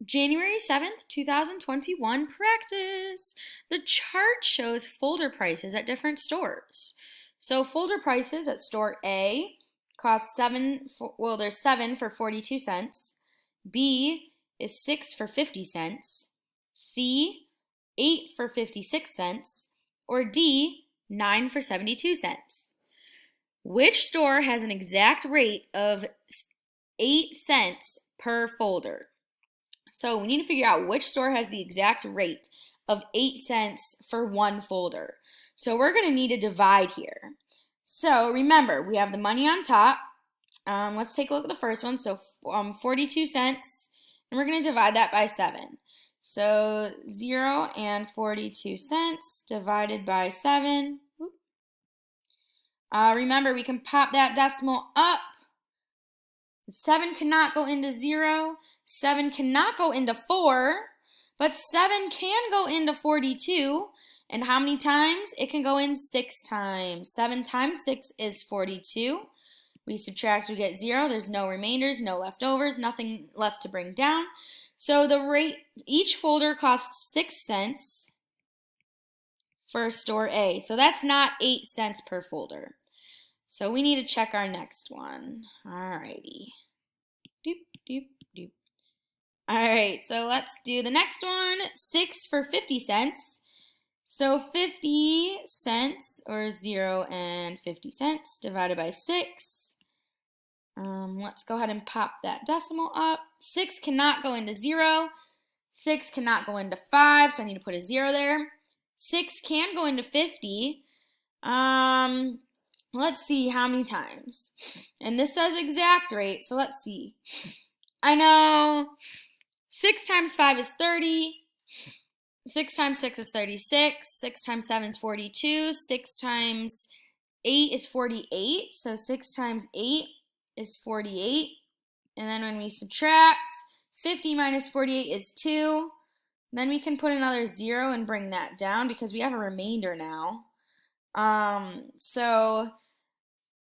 January 7th, 2021 practice. The chart shows folder prices at different stores. So folder prices at store A cost there's 7 for 42 cents. B is 6 for 50 cents. C, 8 for 56 cents. Or D, 9 for 72 cents. Which store has an exact rate of 8 cents per folder? So we need to figure out which store has the exact rate of 8 cents for one folder. So we're going to need to divide here. So remember, we have the money on top. Let's take a look at the first one. So 42 cents, and we're going to divide that by 7. So 0 and 42 cents divided by 7. Remember, we can pop that decimal up. 7 cannot go into 0. 7 cannot go into 4. But 7 can go into 42. And how many times? It can go in 6 times. 7 times 6 is 42. We subtract, we get 0. There's no remainders, no leftovers, nothing left to bring down. So the rate, each folder costs 6 cents for store A. So that's not 8 cents per folder. So we need to check our next one. Alrighty. Doop, doop, doop. Alright, so let's do the next one. 6 for 50 cents. So 50 cents, or 0 and 50 cents, divided by 6. Let's go ahead and pop that decimal up. 6 cannot go into 0. 6 cannot go into 5, so I need to put a 0 there. 6 can go into 50. Let's see how many times. And this says exact rate, so let's see. I know 6 times 5 is 30. 6 times 6 is 36. 6 times 7 is 42. 6 times 8 is 48. So 6 times 8 is 48. And then when we subtract, 50 minus 48 is 2. Then we can put another 0 and bring that down because we have a remainder now. So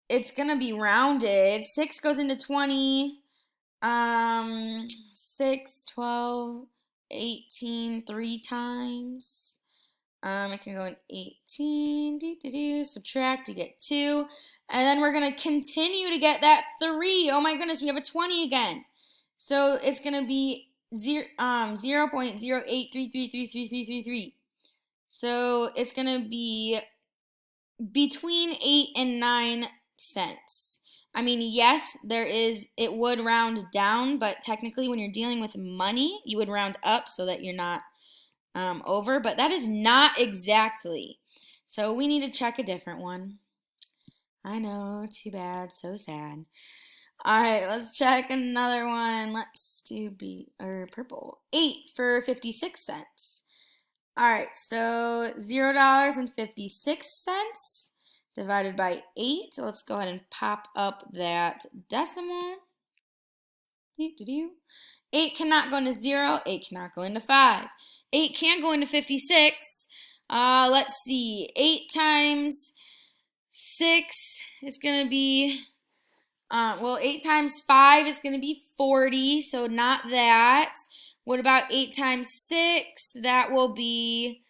it's going to be rounded. 6 goes into 20. 6, 12, 18, 3 times. It can go in 18. Subtract, you get 2. And then we're going to continue to get that 3. Oh my goodness, we have a 20 again. So it's going to be 0.08333333. So it's going to be between 8 and 9 cents. I mean, yes, it would round down, but technically when you're dealing with money, you would round up so that you're not over, but that is not exactly. So we need to check a different one. I know, too bad, so sad. All right, let's check another one. Let's do purple. 8 for 56 cents. All right, so $0.56 divided by 8. Let's go ahead and pop up that decimal. 8 cannot go into 0. 8 cannot go into 5. 8 can go into 56. Let's see. 8 times 6 is going to be, 8 times 5 is going to be 40, so not that. What about 8 times 6? That will be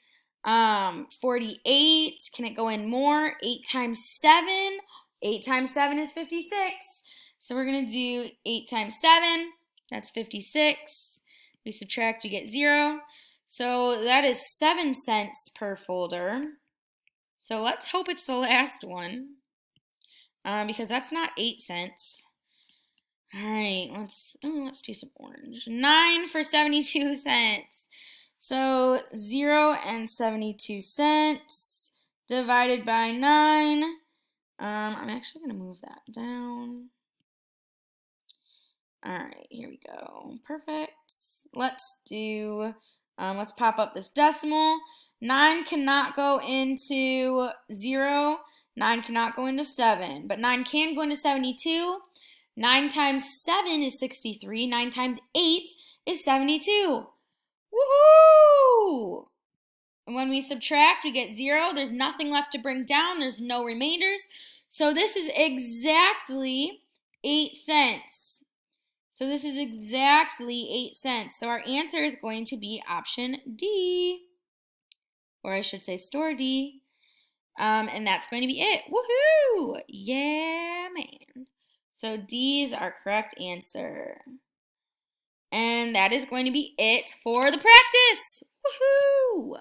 48. Can it go in more? 8 times 7. 8 times 7 is 56. So we're going to do 8 times 7. That's 56. We subtract, we get 0. So that is 7 cents per folder. So let's hope it's the last one, because that's not 8 cents. All right, let's do some orange. 9 for 72 cents. So 0 and 72 cents divided by 9. I'm actually going to move that down. All right, here we go. Perfect. Let's pop up this decimal. 9 cannot go into 0. 9 cannot go into 7. But 9 can go into 72. 9 times 7 is 63. 9 times 8 is 72. Woohoo! And when we subtract, we get 0. There's nothing left to bring down. There's no remainders. So this is exactly 8 cents. So this is exactly 8 cents. So our answer is going to be option D. Or I should say store D. And that's going to be it. Woohoo! Yeah, man. So D is our correct answer. And that is going to be it for the practice. Woohoo!